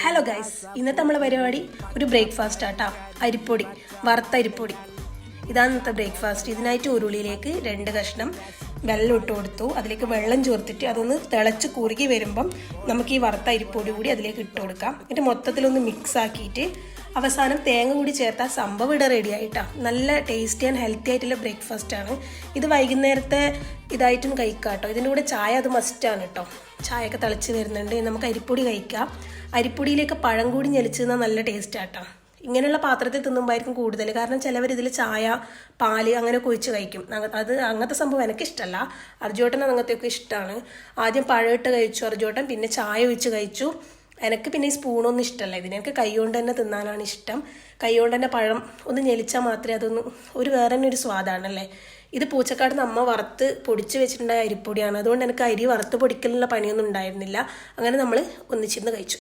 Hello guys, ഇന്നത്തെ നമ്മളെ പരിപാടി ഒരു ബ്രേക്ക്ഫാസ്റ്റ് ആട്ടാ. അരിപ്പൊടി, വറുത്ത അരിപ്പൊടി, ഇതാണ് ഇന്നത്തെ ബ്രേക്ക്ഫാസ്റ്റ്. ഇതിനായിട്ട് ഉരുളിയിലേക്ക് 2 കഷ്ണം വെള്ളം ഇട്ട് കൊടുത്തു. അതിലേക്ക് വെള്ളം ചേർത്തിട്ട് അതൊന്ന് തിളച്ച് കുറുകി വരുമ്പം നമുക്ക് ഈ വറുത്ത അരിപ്പൊടി കൂടി അതിലേക്ക് ഇട്ട് കൊടുക്കാം. എന്നിട്ട് മൊത്തത്തിലൊന്ന് മിക്സ് ആക്കിയിട്ട് അവസാനം തേങ്ങ കൂടി ചേർത്താൽ സംഭവം ഇവിടെ റെഡി ആയിട്ടാണ്. നല്ല ടേസ്റ്റി ആൻഡ് ഹെൽത്തി ആയിട്ടുള്ള ബ്രേക്ക്ഫാസ്റ്റ് ആണ് ഇത്. വൈകുന്നേരത്തെ ഇതായിട്ടും കഴിക്കാം കേട്ടോ. ഇതിൻ്റെ കൂടെ ചായ അത് മസ്റ്റാണ് കേട്ടോ. ചായയൊക്കെ തിളച്ച് വരുന്നുണ്ട്. നമുക്ക് അരിപ്പൊടി കഴിക്കാം. അരിപ്പൊടിയിലേക്ക് പഴം കൂടി ഞെളിച്ച് തന്നാൽ നല്ല ടേസ്റ്റ് ആട്ടോ. ഇങ്ങനെയുള്ള പാത്രത്തിൽ തിന്നുമ്പോഴായിരിക്കും കൂടുതൽ. കാരണം ചിലവർ ഇതിൽ ചായ, പാല് അങ്ങനെ കൊഴിച്ച് കഴിക്കും. അങ്ങനത്തെ സംഭവം എനിക്കിഷ്ടമല്ല. അർജുവേട്ടൻ അങ്ങനത്തെയൊക്കെ ഇഷ്ടമാണ്. ആദ്യം പഴം ഇട്ട് കഴിച്ചു അർജുവേട്ടൻ, പിന്നെ ചായ ഒഴിച്ച് കഴിച്ചു. എനിക്ക് പിന്നെ ഈ സ്പൂണൊന്നും ഇഷ്ടമല്ല ഇതിന്. എനിക്ക് കൈ കൊണ്ട് തന്നെ തിന്നാനാണ് ഇഷ്ടം. കൈ കൊണ്ട് തന്നെ പഴം ഒന്ന് ഞെളിച്ചാൽ മാത്രമേ അതൊന്ന് വേറെ തന്നെ ഒരു സ്വാദാണല്ലേ. ഇത് പൂച്ചക്കാട് അമ്മ വറുത്ത് പൊടിച്ച് വെച്ചിട്ടുണ്ടായ അരിപ്പൊടിയാണ്. അതുകൊണ്ട് എനിക്ക് അരി വറുത്ത് പൊടിക്കലുള്ള പണിയൊന്നും ഉണ്ടായിരുന്നില്ല. അങ്ങനെ നമ്മൾ ഒന്നിച്ചിരുന്ന് കഴിച്ചു.